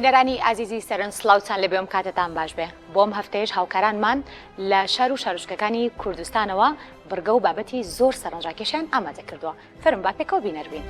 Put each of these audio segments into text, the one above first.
بینەرانی ئازیزی سەرن سلااوان لە بێم کاتتان باش بێ بۆم هەفتەیەش هاوکارانمان لە شار و شارۆچکەکانی کوردستانەوە بڕگە و بابەتی زۆر سەرنجڕاکێشیان ئامادە کردووە فرم با پێکەوە بینەربین.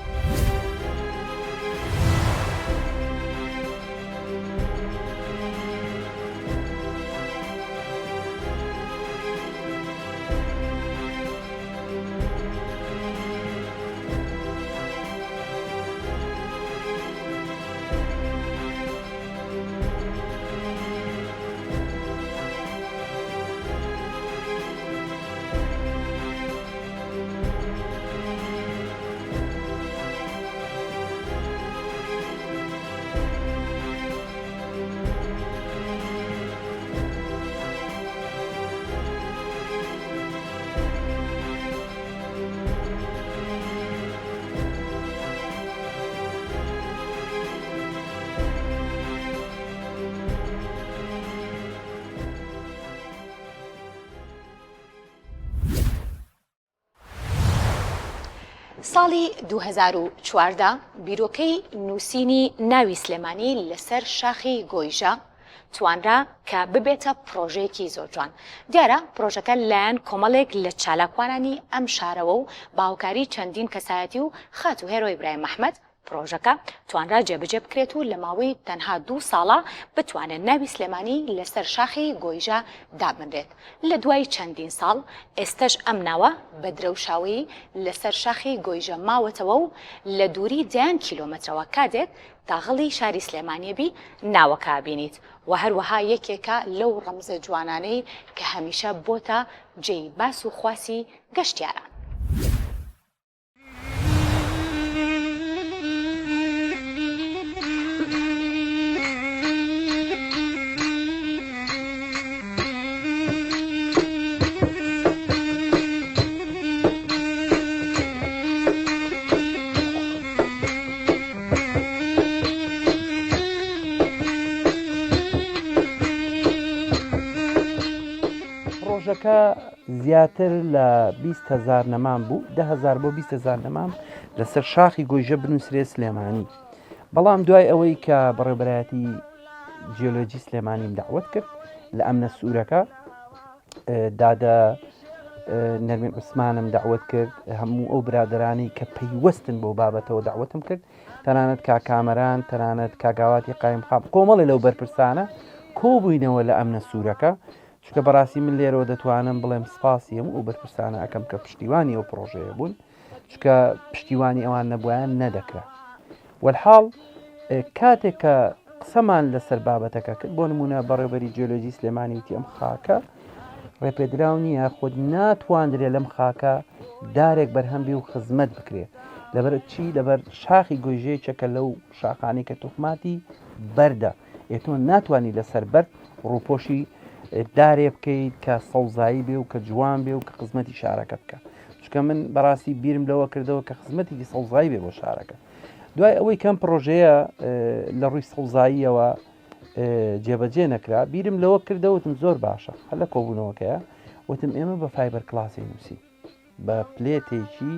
ساڵی 2014 بیرۆکەی نووسینی ناوی سلێمانی لەسەر شاخی گۆیژە توانرا کە ببێتە پرۆژەیەکی زۆر جوان. دیارە پرۆژەکە لایەن کۆمەڵێک لە چالاکوانانی ئەم شارەوە و باوکاری چەندین کەسایەتی و خات و هێرۆ ئیبراهیم محەممەد پرۆژەکە توانرا جێبەجێ بکرێت و لە ماوەی تەنها 2 ساڵە بتوانێت ناوی سلێمانی لەسەر شاخی گۆیژە دابنرێت. لە دوای چەندین ساڵ ئێستش ئەم ناوە بە درەوشاوی لەسەر شاخی گۆیژە ماوەتەوە و لە دووری 10 کیلۆمەترەوە کاتێک تاغڵی شاری سلێمانیەبی ناوەکە بینیت و هەروەها یەکێکە لەو ڕەمزە جوانانەی کە هەمیشە بۆتە جێی باس و خواسی گەشتیاران. پرۆژەکە زیاتر لە 20,000 نەمان بوو 10,000 بۆ 20,000 نەمان لەسەر شاخی گۆیژە بنووسرێت سلێمانی. بەڵام دوای ئەوەی کە بەڕێبەرایەتی جیۆلۆجی سلێمانیم داوت کرد لە ئەمنە سوورەکە دادە نەرمین عوسمانم داوت کرد هەموو ئەو برادرانی کە پەیوەستن بۆ بابەتەوە داوتم کرد تەنانەت کاکامەران تەنانەت کاگاواتی قایم خاپ کۆمەڵی لەو بەرپرسانە کۆبووینەوە لە ئەمنە سوورەکە چکە بەڕاستی من لێرەوە دەتوانم بڵێم سپاسی هەموو ئەو بەرپرسانە ئەەکەم کە پشتیوانی ئەو پرۆژەیە بوون چکە پشتیوانی ئەوان نەبوویان نەدەکرا. وەلحاڵ کاتێک کە قسەمان لەسەر بابەتەکە کرد بۆ نمونە بەڕێوەبەری جیۆلۆجی سلێمانی وتی ئەم خاکە ڕێپێدراو نییە خۆت ناتوانرێت لەم خاکە دارێک بەرهەمبی و خزمەت بکرێت لەبەر چی لەبەر شاخی گۆیژەیەکە لەو شاخانی کە توخماتی بەردە ئێتۆ ناتوانانی لەسەر بەرد ڕووپۆشی دارێ بکەیت کە سەوزایی بێ و کە جوان بێ و کە خزمەتی شارەکە بکە چکە من بەڕاستی بیرم لەوە کردەوە کە خزمەتێکی سەوزایی بێ بۆ شارەکە. دوای ئەوەی کەم پرۆژەیە لە ڕووی سەوزاییەوە جێبەجێ نەکرا بیرم لەوە کردەوتم زۆر باشە هە لە کۆبوونەوەکەیە وتم ئێمە بە فایبەر کلاسی نووسی بە پلێتێکی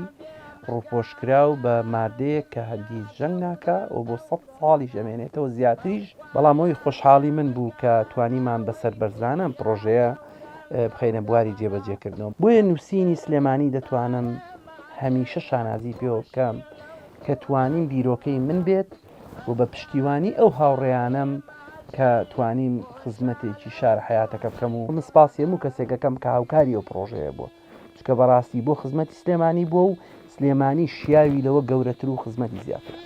ڕووپۆشکرا و بە مادەیە کە هەرگیز جەنگ ناکە و بۆ 100 ساڵی ژەمێنێتەوە زیاتریش. بەڵام ئەوی خۆشحاڵی من بوو کە توانیمان بەسەر بەرزانم پرۆژەیە بخەینە بواری جێبەجێکردنەوە. بۆیە نووسینی سلێمانی دەتوانم هەمیشە شانازی پێوە بکەم کە توانیم بیرۆکەی من بێت و بە پشتیوانی ئەو هاوڕێیانم کە توانیم خزمەتێکی شار حیاتەکە بکەم و سپاسی هەموو کەسێکەکەم کە هاوکاری ئەو پرۆژەیە بووە چکە بەڕاستی بۆ خزمەتی سلێمانی بووە و سلێمانی شیاوی لەوە گەورەتر و خزمەتی زیاتر.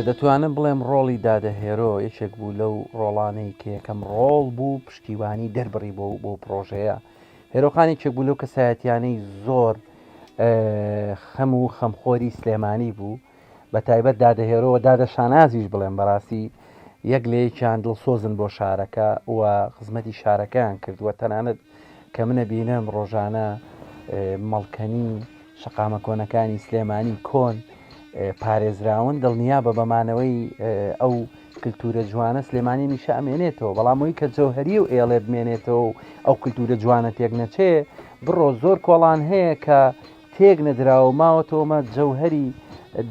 دەتوانم بڵێم ڕۆڵی دادەهێرۆ یەکێک بوو لەو ڕۆڵانەی کە یەکەم ڕۆڵ بوو پشتیوانی دەربڕی بۆ پرۆژەیە. هێرۆخانی چێک بوو لەو کەسایەتیانەی زۆر خەم و خەمخۆری سلێمانی بوو بە تایبەت دادەهێرۆ دادە شانازیش بڵێم بەڕاستی یەک لەیەکیان دڵسۆزن بۆ شارەکە و خزمەتی شارەکەیان کردووە تەنانەت کە منە بینم ڕۆژانە مەڵکەنی شەقامە کۆنەکانی سلێمانی کۆن پارێزراون دڵنیا بە بەمانەوەی ئەو کللتورە جوانە سلێمانی میشە ئەمێنێتەوە بەڵامەوەی کە جەوهری و ئێڵێ بمێنێتەوە ئەو کللتورە جوانە تێک نەچێ بڕۆ زۆر کۆڵان هەیە کە تێک نەدراوە ماوەتەوەمە جەوهری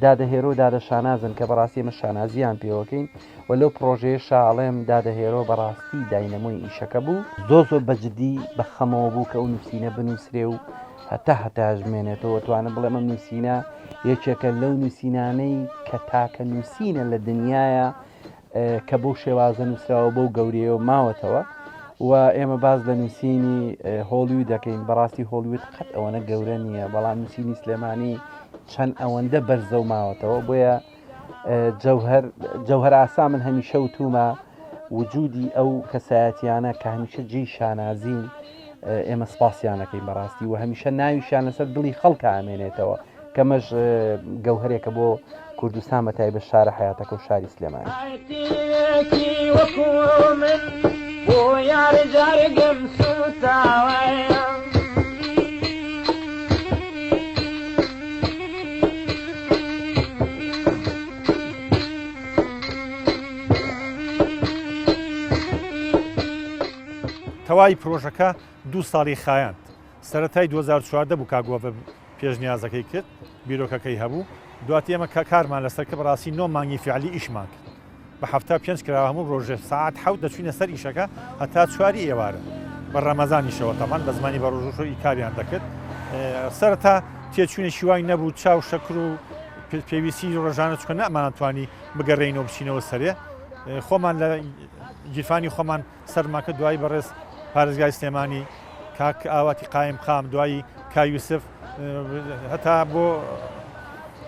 دادەهێرۆ و دادە شانازن کە بەڕاستی ئمە شانازیان پێوەکەین و لەو پرۆژەیە شاڵێم دادەهێرۆ بەڕاستی داینەمۆی ئیشەکە بوو زۆر بەجددی بە خەمەوە بوو کە ئەو نووسینە بنووسرێ و هەتاژمێنێتەوە توانم بڵێمە نووسینە یەکێکە لەو نووسینانەی کە تاکە نووسینە لە دنیاە کە بۆ شێوازە نووسراوە بەو گەورەیەوە ماوەتەوە و ئێمە باز لە نووسینی هۆلیوود دەکەین بەڕاستی هۆلیوود قەت ئەوەنە گەورە نییە بەڵام نووسینی سلێمانی چەند ئەوەندە بەرزە و ماوەتەوە بۆیە جەوهر ئاسا من هەمیشە وتومە وجودی ئەو کەسایەتیانە کە هەمیشە جێی شانازین ئێمە سپاسیانەکەین بەڕاستی و هەمیشە ناویشان لەسەر دڵی خەڵکە ئامێنێتەوە کەمەش گەوهرێکە بۆ کوردستان بە تایبەت شارە حیاتەکە و شاری سلێمانی تەواوی پرۆژەکە 2 ساڵی خایاند سەرەتای 2014 بوو کاگۆڤە پێشنیازەکەی کرد بیرۆکەکەی هەبوو دواتر ئێمە کارمان لەسەر کە بەڕاستی 9 مانگی فعلی ئیشمان کرد بە هەفتا 5 کراوە هەموو ڕۆژێ ساعت 7 دەچوینە سەر ئیشەکە هەتا 4 ئێوارە بە ڕەمەزانیشەوە تەمان بە زمانی بە ڕۆژۆی کاریان دەکرد سەرەتا تێچوونە شیوای نەبوو چاو شەکر و پێویستی ڕۆژانە چکە نەمانتوانی بگەڕێینەوە بچینەوە سەرێ خۆمان لە گیرفانی خۆمان سەرماکە دوای بەڕێز پارێزگای سلێمانی کاک ئاواتی قایم قام دوایی کایوسف هەتا بۆ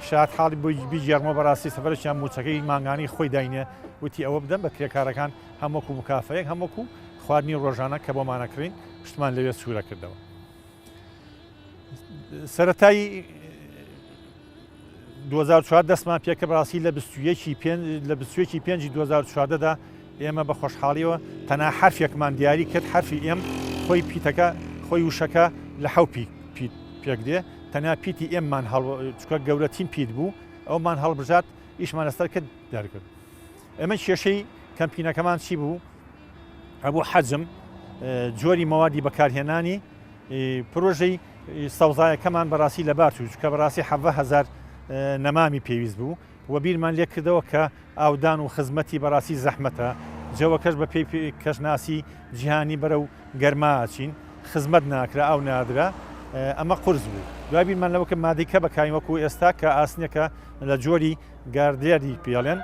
شاد حاڵی بۆ بیجێڕمەوە بەڕاستی سەفەرشیان موچەکەی مانگانی خۆی داینێ وتی ئەوە بدەن بە کرێکارەکان هەمووەکو مکافەیەک هەمووەکو خواردنی ڕۆژانە کە بۆمانەکرین شتمان لەوێ سوورە کردەوە سەرەتایی 2004 دەستمان پێکە بەڕاستی لە 21 2014دا ئێمە بە خۆشحاڵیەوە تەنها حرفێکمان دیاری کرد حرفی ئێم خۆی پیتەکە خۆی وشەکە لە حەو پێک دێ تەنها پیتی ئێممان چکە گەورەترین پیت بوو ئەومان هەڵبژات ئیشمان لەسەر کرد دەرکرد ئەمە کێشەی کەمپینەکەمان چی بوو هەبوو حەجم جۆری مەوادی بەکارهێنانی پرۆژەی سەوزایەکەمان بەڕاستی لەبار چوو چکە بەڕاستی 7,000 نەمامی پێویست بوو و بیرمان لێ کردەوە کە ئاودان و خزمەتی بەڕاستی زەحمەتە جەوەکەش بە پێی کەشناسی جیهانی بەرە و گەرماچین خزمەت ناکرا ئەو نادرا ئەمە قورس بوو دوای بیرمان لەوە کە مادیکە بەکاری وەکو ئێستا کە ئاسنیەکە لە جۆری گاردێری پێڵێن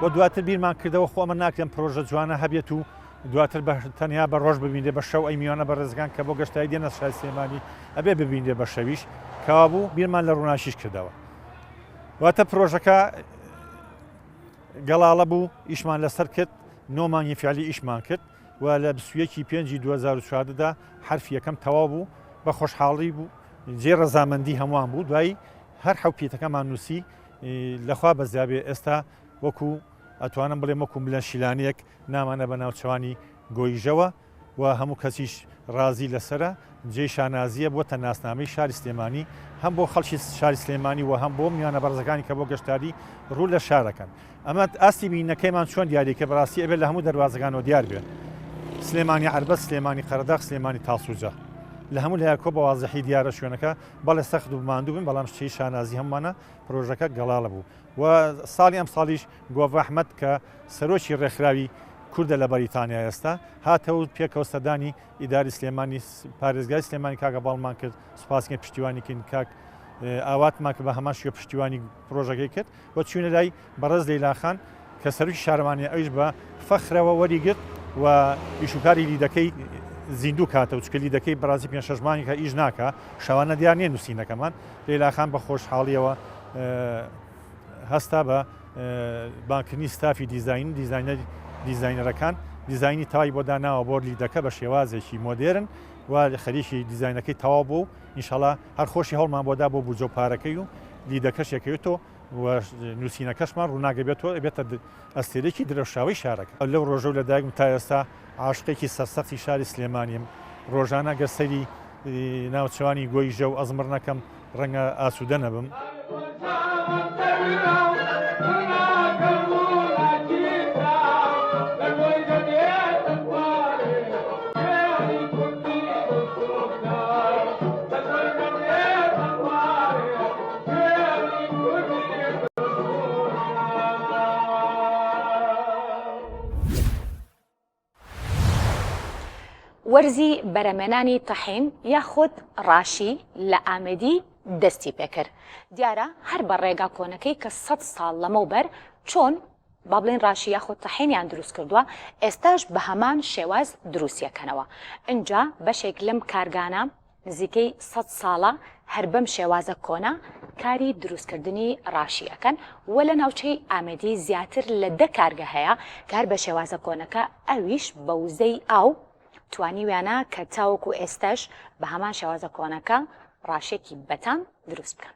بۆ دواتر بیرمان کردەوە خۆمە ناکرێن پرۆژە جوانە هەبێت و دواتر تەنیا بە ڕۆژ ببینێ بە شەو ئەی میوانە بە ڕێزگان کە بۆ گەشتایی دێنە شای سلێمانی ئەبێ ببینێ بە شەویش کەوا بوو بیرمان لە ڕووناشیش کردەوە واتە پرۆژەکە گەڵاڵە بوو ئیشمان لەسەر کرد 9 مانگی فعلی ئیشمان کرد و لە 21 2014دا حرفی یەکەم تەواو بوو بە خۆشحاڵی بوو جێ ڕەزامەندی هەمووان بوو دوایی هەر حەو پیتەکەمان نووسی لەخوا بەزیابێ ئێستا وەکو ئەتوانم بڵێم وەکو ملەن شیلانیەک نامانە بە ناوچەوانی گۆیژەوە و هەموو کەسیش ڕازی لەسرە جێی شانازیە بۆ تەناسنامەی شاری سلێمانی هەم بۆ خەڵکی شاری سلێمانی و هەم بۆ میوانە بەرزەکانی کە بۆ گەشتاری ڕوو لە شارەکەن ئەمە ئاستی بینەکەیمان چۆن دیاریکە بەڕاستی ئەبێت لە هەموو دەواازەکانەوە دیار بێت سلێمانی عربەت سلێمانی قەرداغ سلێمانی تاسووجە لە هەموو لایەکۆ بە وازەحی دیارە شوێنەکە بەڵێ سەخت و ماندوو بن بەڵام شتەی شانازی هەمومانە پرۆژەکە گەڵاڵە بوو و ساڵی ئەم ساڵیش گۆڤ ئەحمەد کە سەرۆکی ڕێکخراوی کوردە لە بەریتانیا ئێستا هاتەوە پێکەوەستەدانی ئیداری سلێمانی پارێزگای سلێمانی کاگە باڵمان کرد سوپاسکە پشتیوانیکن کاک ئاواتمان کە بە هەمان شوێ پشتیوانی پرۆژەکەی کرد و چوونە لای بەڕێز لەیلاخان کە سەرۆکی شارەمانی ئەویش بە فەخرەوە وەریگرت و ئیشوکاری لیدەکەی زیندوو کاتە و چکەلی دەکەی بەڕاستی 5-6 مانگی کە ئیش ناکە شەوانە دیار نیە نووسینەکەمان لەیلاخان بە خۆشحاڵیەوە هەستا بە بانکردنی ستافی دیزاین دیزاینەرەکان دیزایانی تەواوی بۆ داناوە بۆ لیدەکە بە شێوازێکی مۆدێرن و خەریکی دیزاینەکەی تەواو بوو ئینشاڵا هەر خۆشی هەڵمان بۆدا بۆ بوجە و پارەکەی و لیدەکەش یەکەوێتەوە و نووسینەکەشمان ڕووناگەبێتەوە بێتە ئەستێرێکی درەوشاوی شارەکە. لەو ڕۆژە و لە دایکم تا ئێستا عاشقێکی سەرسەختی شاری سلێمانیم. ڕۆژانە گەسەری ناوچەوانی گۆیژە و ئەزمڕ نەکەم ڕەنگە ئاسوودە نەبم. وەرزی بەرەمێنانی تەحین یاخود ڕاشی لە ئامەدی دەستی پێکرد. دیارە هەر بە ڕێگا کۆنەکەی کە 100 ساڵ لەمەوبەر چۆن با بڵێن ڕاشی یاخود تەحینیان دروست کردووە ئێستاش بە هەمان شێواز دروستیەکەنەوە. اینجا بەشێک لەم کارگانە نزیکەی 100 ساڵە هەر بەم شێوازە کۆنا کاری دروستکردنی ڕاشیەکەن و لە ناوچەی ئامەدی زیاتر لە 10 کارگە هەیە کار بە شێوازە کۆنەکە ئەویش بە وزەی ئاو توانی ویانە کە تاوەکو ئێستش بە هەمان شێوازە کۆنەکە ڕاشێکی بەتان دروست بکەن.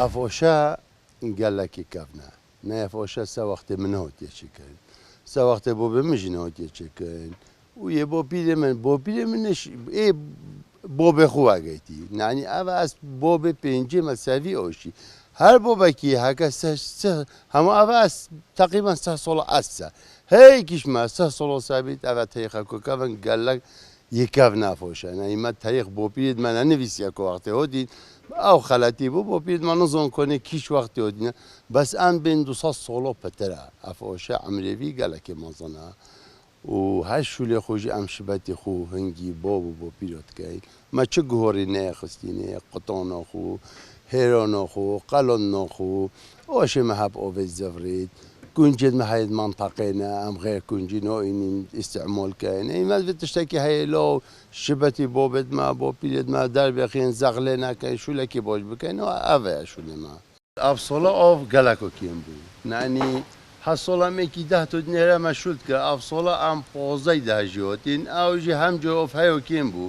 ئافۆشە گەلێکی کەفنە نایفۆشە سە وەختێ منەوە تێچیکردن سە وەختێ بۆ بە مژینەوە تێچکردن و یە بۆ پیرێ من بۆ پیرێ منش بۆ بێخواگەیتی نانی ئەڤ ئەس بۆ بێ پێنجێ مەساوی ئەوشی هەر بۆ بەکی هەکە هەموو ئەڤ ئەس تقریبان سە سۆڵ ئەسە هەیەکیشمە سە سۆڵ سابیت ئەڤە تەیخەکۆکەڤن گەلەک یەکەڤ نافۆشە نایمە تاریخ بۆ پیرێت منە نویسیەکە وەختێ هۆدی ئەو خەلاتی بوو بۆ پیرمان نزۆن کۆنێ کیش وەختی هۆدینە بەس ئەم بین 200 سۆڵۆ پەترە ئەفۆشە ئەمرێوی گەلەکی مەزنە و هەر شولێ خۆشی ئەم شبەتی خو هەنگی بۆ بوو بۆ پیرۆتکەی مە چ گۆڕی نەیەخستینێ قوتۆنۆخ و هێرۆنۆخ و قەلۆنۆخ و ئۆشێ مەهەب ئۆڤێ زەڤرێت كونجد ما هاي منطقينا ام غير كونجي نوعين استعمال كاين ما تشتكي هاي لو شبتي بوبد ما بوبيد ما درب خين زغلنا كاين شو لك بوج بكاين افا شو ما افصلا اوف غلاكو كيمبو يعني حصلا ميكي ده تدنيرا مشوت كا افصلا ام بوزاي ده جوتين او جي هم جو اوف هايو كيمبو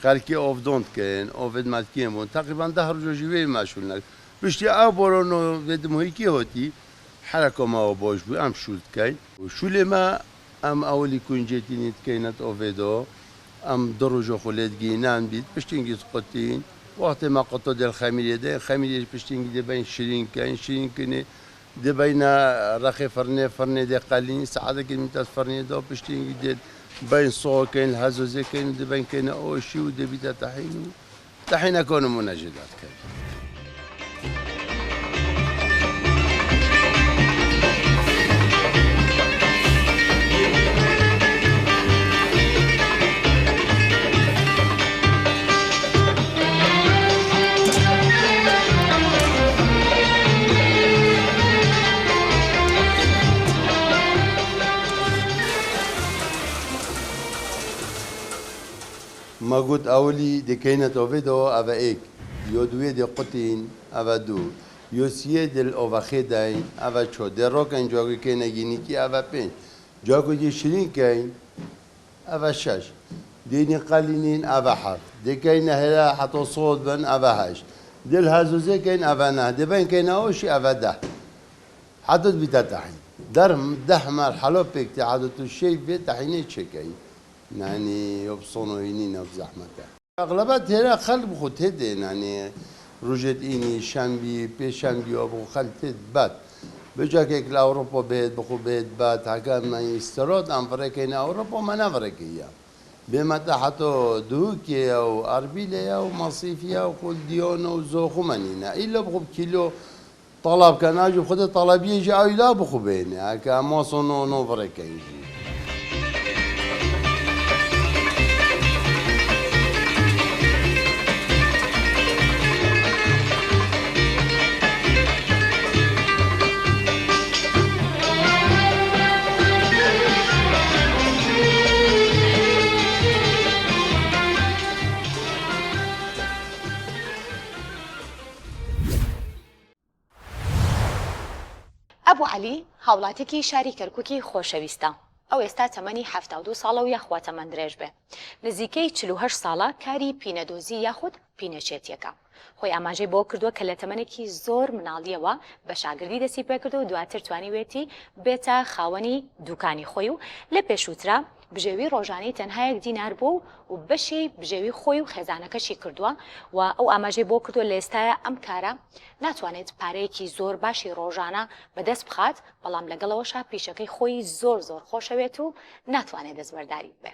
خالكي اوف دونت كاين اوف مال كيمبو تقريبا دهر جو جوي ماشولنا بشتي ابورونو ودم هيكي هوتي حركة ما بوش بو ام شولت كاين وشولي ما ام اولي كونجيتينيت كاينات اوفيدو ام دروجو خولات جينان بيت بشتينجي سقطين وقت ما قطو ديال الخميرية دي الخميرية بشتينجي دي بين شيرين كاين شيرين كاين دي بين رخي فرني دي قالين سعادة كلمة فرني دو بشتينجي دي بين صو كاين الهزوزي كاين دي بين كاين اوشي ودي بيتا طحين اكون منجدات كاين ما قلت أولي دي كينة أوفيدو أفا إيك يو دوي دي قطين أفا دو يو سيه دي الأوفاخي داين أفا شو دي روكن جوكو كينة جينيكي أفا بين جوكو دي شرين كين أفا شاش دي نقالينين أفا حرف دي كينة هلا حتو صوت بن أفا هاش دي الهازوزي كين أفا نه دي بين كينة أوشي أفا ده حدود بيتا تحين درم ده مرحلو بيكتي حدود الشي بيت تحيني تشكي يعني يبصونوا هنينا بزحمته اغلبات هنا خلب خد هدين يعني روجت اني شامبي بي شامبي ابو خلت بات بجاك لاوروبا بيت بخو بيت بات هكا ما يسترد امريكا اوروبا ما نفرقيا بما تحتو دوكي او اربيليا او مصيفيا او ديون او زوخمانينا الا بخو كيلو طلب كان اجي بخذ طلب يجي او لا بخو بيني هكا ما صنو نوفرك يجي. ئەبوو عەلی هاوڵاتێکی شاری کەرکووکی خۆشەویستە. ئەو ئێستا تەمەنی 72 ساڵە و یاخوا تەمەن درێژ بێ. نزیکەی 48 ساڵە کاری پینەدۆزی یاخود پینەچێتیەکە. خۆی ئاماژەی بۆ کردووە کە لە تەمەنێکی زۆر مناڵیەوە بە شاگردی دەستی پێکردو و دواتر توانیوێتی بێتە خاوەنی دوکانی خۆی و لە پێشووترا بژێوی ڕۆژانەی تەنها 1 دینار بوو و بەشی بژێوی خۆی و خێزانەکەشی کردووە و ئەو ئاماژەی بۆ کردووە لە ئێستاە ئەم کارە ناتوانێت پارەیەکی زۆر باشی ڕۆژانە بەدەست بخات بەڵام لەگەڵەوەشا پیشەکەی خۆی زۆر خۆشەوێت و ناتوانێت دەستبەرداری بێ.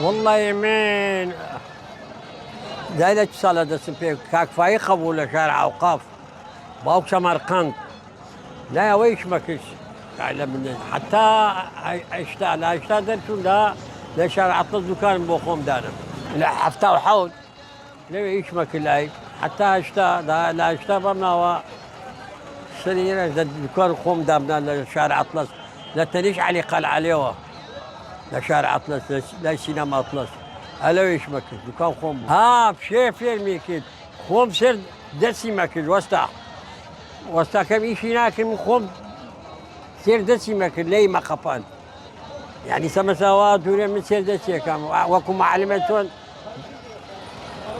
والله من دايلة صالة دسبيك كاكفاي خبولة شارع أوقاف باوك سمرقند لا ويش مكش من حتى اشتا درتون لا شارع عطل دكان بوخوم دانا لا حفتا وحول لا ويش مكلاي حتى اشتا لا اشتا بمنا سريرة دكان خوم دامنا لشارع أطلس لا تنيش علي قال عليه لا شارع أطلس لا سينما أطلس ألا ويش مكت دكان خوم بشي فيلمي كد خوم سر درسي مكت وستا كم إيشي ناكل خوم سير درسي مكت لي ما خفان يعني سوا دوري من سير درسي كم وكو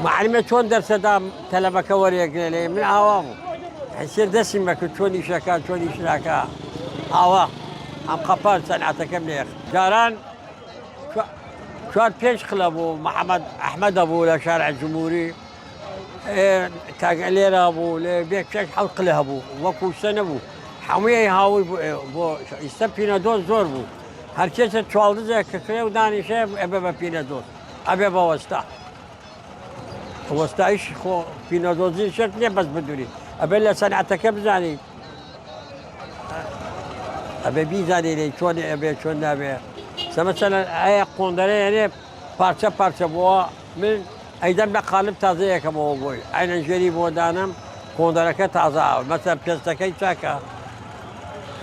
معلمتون درس دام تلبك وريق لي من عوامه سير درسي مكت شوني شكا شوني شراكا عوام عم خفان صنعتك منيخ جاران شوار بيش خلابو محمد أحمد أبو لشارع الجمهوري كاقلير أبو لبيك شاش حلق له أبو وكو سنة أبو حمية هاوي بو يستبينا دوز زور بو هركيسة تشوالد زي كخلي وداني شايف أبابا بينا دوز أبابا وستا إيش خو بينا دوزي شرط ليه بس بدوري أبلا صنعتك بزاني أبي بيزاني لي شون أبي شون أبي مثلا أي قندرة يعني parça بوا من أيضا بقالب تازه كم بوي أنا جري بودانم قندرة كتازه مثلا بيستكي شاكا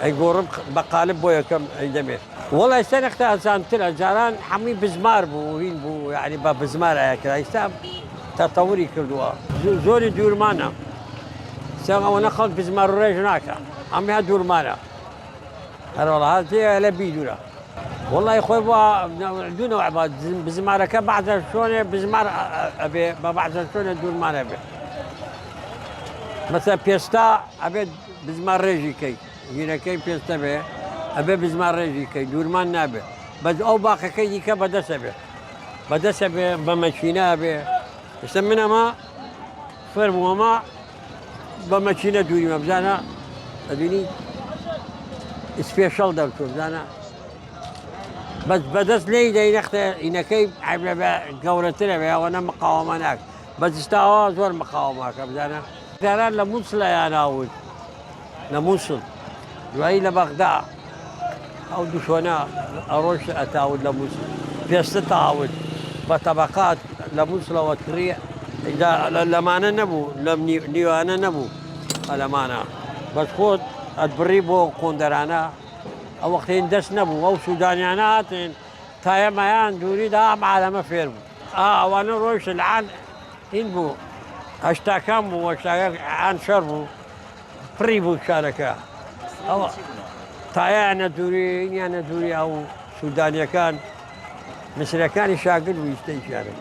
أي قرب بقالب بويا كم أيضا والله يستنى اختار سانتر جاران حمي بزمار بو هين بو يعني بزمار هكذا يستام تطوري كردوا زوري دور مانا سواء ونخل بزمار رجناك عمي هدور مانا والله هذه لا بيدورا والله يا اخوي دون عباد بزمارك بعد شلون بزمار ابي بعد شلون دور ما ابي مثلا بيستا ابي بزمار ريجي كي هنا كي بيستا ابي بزمار ريجي كي دور ما نابي بس او باقي كي ديك بدس ابي بمشينا ابي يسمينا ما فرموا ما بمشينا دوري ما بزانا ادوني سبيشال دكتور زانا بس بدس لي دي نختار إن كيف عمل قورتنا بها وأنا مقاومناك بس استوى زور مقاومك بزانا ترى لموصل يا ناود لموصل وهي لبغداد أو دشونا أروش أتاود لموصل في استتعود بطبقات لموصل وتريع إذا لما أنا نبو لم نيو أنا نبو لما أنا بس خود أتبريبو قندرانا أو وقتين دس نبو أو سودانيانات تايا ميان دوري دام على ما فيرمو وانا روش العان إنبو اشتاكم واشتاك عن شربو بريبو شاركا أو تايا أنا دوري إني أنا دوري أو سودانيا كان مصر كان يشاقل ويشتي شارك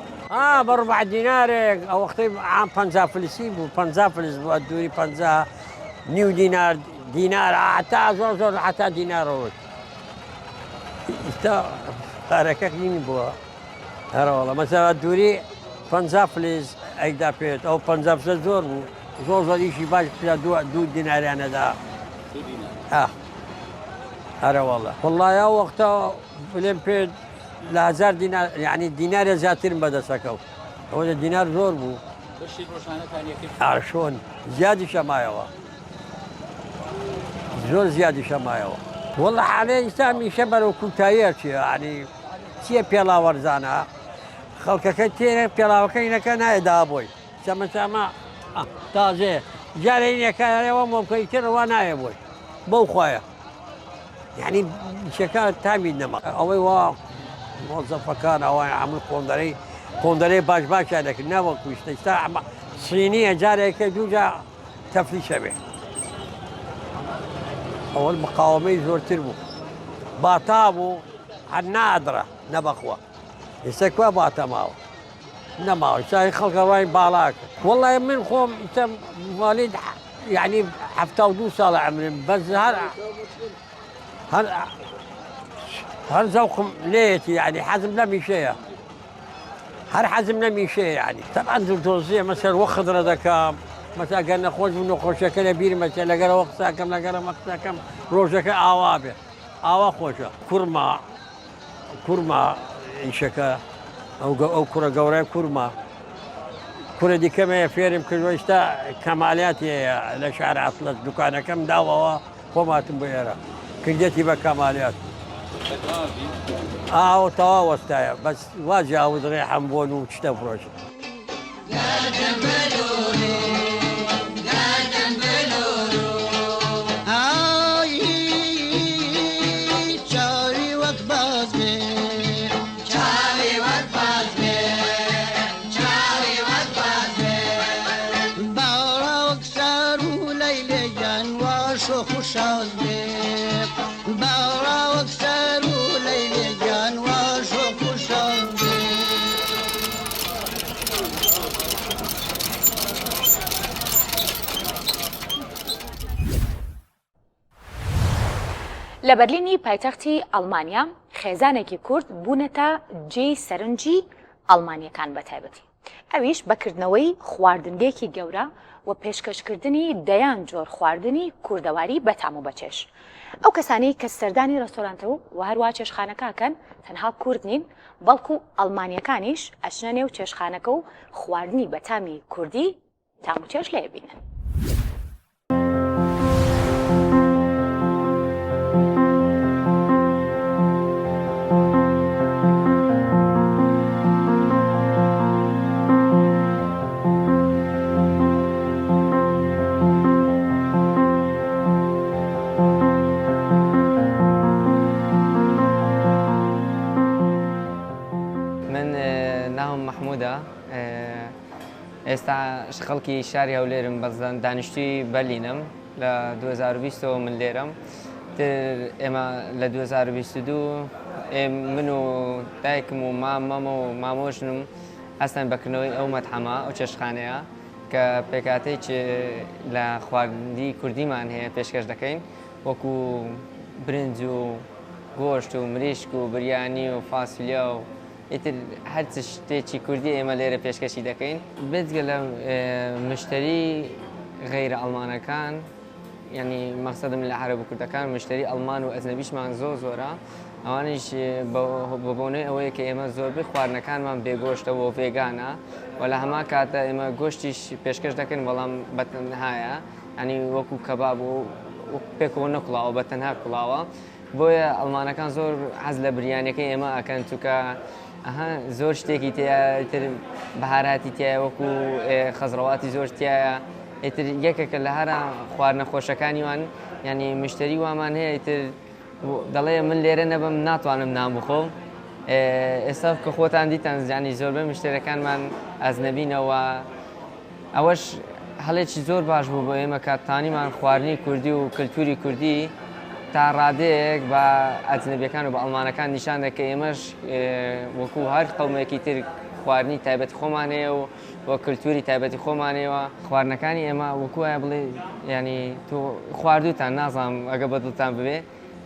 ب4 دينار أو وقتين عام 15 فلسيبو 15 فلس دوري 15 نيو دينار حتى زور حتى دينار روت حركة كنين بوا هذا والله مثلا دوري 50 فلز ئەیدا پێێت ئەو 50 زۆر بوو زۆر ئیشی باش پێ 2 دیناریانەدا هەرەوەڵە وڵایە وەختە بلێن پێ لە 1000 دینار یعنی دینارە زیاترم بەدەستەکەوت ئەوە دینار زۆر بوو ئاشۆن زیادی شەمایەوە زۆر زیادی شەمایەوە وەڵە حالێ ئیستا میشە بەرەو کوتاییە چیە عنی چییە پێڵاوەرزانە خەڵکەکە تێرە پێڵاوەکەینەکە نایەدا بۆی چەمەچامە تازێ جارە اینەکەەوە مۆمکەیترەوە نایە بۆی بەو خۆیە یعنی شەکە تامی نەما ئەوەی وا مۆزەفەکان ئەوەی هەموو کۆندەرەی باش باشیان دەکرد نەوەکوشتە ئستا سینیە جارێکە دووجا تەفلی شەبێ ئەوە مقاومەی زۆرتر بوو باتا بوو هەر نادرە نەبەخوا ئێستا کوێ باتە ماوە نەماوە سای خەڵکە ڕای باڵاکە وەڵای من خۆم ماڵید یعنی 72 ساڵە عمرم بەس هەر زەوقم لێیەتی یعنی حەزم لە میشەیە هەر حەزم لە میشەیە یعنی تەبعاً دڵدۆزیە مەسەر وە خدرە دەکەم مەسا گەر نەخۆش بوو نەخۆشەکە لە بیرمە چێ لەگەرەوە قساکەم لەگەرەمە قساکەم ڕۆژەکە ئاوا بێ ئاوا خۆشە کورما ئیشەکە ئەو کوڕە گەورەی کورما کوڕە دیکەمەیە فێرم کردوە ئێستا کەمالیات هەیە لە شار عەتڵەس دوکانەکەم داوەوە خۆماتم بۆ ئێرە کردێتی بە کەمالیات ئاو تەوا وەستایە بەس واجی ئاودڕێ هەمبۆن و شتە فرۆشت لە بەرلینی پایتەختی ئەڵمانیا خێزانێکی کورد بوونەتە جێی سەرنجی ئەڵمانیەکان بەتایبەتی ئەویش بەکردنەوەی خواردنگێکی گەورە و پێشکەشکردنی دەیان جۆر خواردنی کوردەواری بەتام و بەچێش ئەو کەسانی کە سەردانی ڕێستۆرانتەوە و هەروە چێشخانەکەکەن تەنها کورد نین بەڵکو ئەڵمانیەکانیش ئەچنە نێو چێشخانەکە و خواردنی بەتامی کوردی تام و چێش لێ بینن ئێستا خەڵکی شاری هەولێرم بەزان دانیشتوی بەرلینم لە 2020 من لێرەم ئێمە لە 2022 من و دایکم و مامەم و مامۆژنم هەستن بەکردنەوەی ئەو مەتحەمە ئەو چێشخانەیە کە پێکاتێک لە خواردنی کوردیمان هەیە پێشکەش دەکەین وەکو برنج و گۆشت و مریشک و بریانی و فاسیلیا و ئیتر هەر شتێکی کوردی ئێمە لێرە پێشکەشی دەکەین بێجگە لە مشتری غەیرە ئەڵمانەکان یعنی مەقسەدم لە عەرەب و کوردەکان مشتری ئەڵمان و ئەجنەبیشمان زۆرە ئەوانیش بە بۆنەی ئەوەیە کە ئێمە زۆربەی خواردنەکانمان بێگۆشتەوە و ڤێگانە و لە هەمان کاتە ئێمە گۆشتیش پێشکەش دەکەین بەڵام بەتەنهایە ینی وەکو کەباب و پێکەوە نەکوڵاوە بەتەنها کوڵاوە بۆیە ئەڵمانەکان زۆر حەز لە بریانەکەی ئێمە ئەکەن چونکە زۆر شتێکی تایە تر بەهاراتی تایە وەکو خەزڕەواتی زۆر تایە ئیتر یەکێکە لە هەرە خواردنە خۆشەکانی وان ینی مشتری وامان هەیە ئیتر دەڵێ من لێرە نەبم ناتوانم نان بخۆم ئێستا کە خۆتان دیتان ینی زۆربەی مشتەرەکانمان ئەجنەبینەوە ئەوەش هەڵێکی زۆر باش بوو بۆ ئێمە کاتتانیمان خواردنی کوردی و کللتوری کوردی تا ڕادەیەک بە ئەجنەبیەکان و بە ئەڵمانەکان نیشان دەکە ئێمەش وەکو هەر قەومێکی تر خواردنی تایبەتی خۆمانەیە و وە کللتوری تایبەتی خۆمانەوە خواردنەکانی ئێمە وەکو وایە بڵێ ینی تۆ خواردوتان نازانم ئەگە بەدڵتان ببێ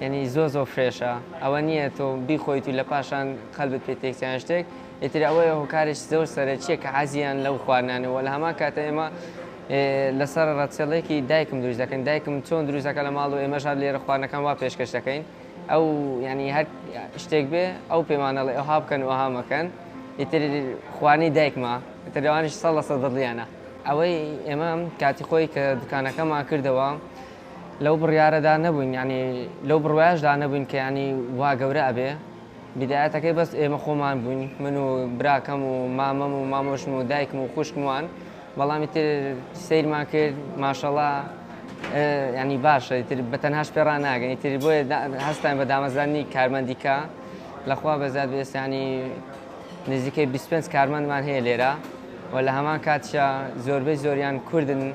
ینی زۆر فرێشە ئەوە نییە تۆ بیخۆیت و لە پاشان خەلبت پێ تێکچیان شتێک ئیتر ئەوەیە هۆکارێک زۆر سەرەکیە کە حەزیان لەو خواردنانەوە لە هەمان کاتە ئێمە لەسەر ڕەچەڵێکی دایکم دروست دەکەین دایکم چۆن دروست دەکە لە ماڵ و ئێمەش لێرە خواردنەکان وا پێشکەش دەکەین ئەو ینی هەر شتێک بێ ئەو پەیمانەڵێ ئەوها بکەن و ئەها مەکەن ئیتر خواردنی دایکمە ئیتر لەوانش 100% دڵیانە ئەوەی ئێمە کاتی خۆی کە دوکانەکەمان کردەوە لەو بڕیارەدا نەبووین ینی لەو بڕواژدا نەبووین کە ینی وا گەورە ئەبێ بدایەتەکەی بەس ئێمە خۆمان بووین من و براکەم و مامەم و مامۆشم و دایکم و خوشکموان بەڵامی تر سیرمان کرد ماشەڵا ینی باشە تر بەتەنهاش پێڕان ناگەن تر بۆیە هەستان بە دامەزانی کارمەندیکە لەخوا بەزات بێستانی نزیکەی 25 کارمەندمان هەیە لێرە و لە هەمان کاتشە زۆربەی زۆریان کوردن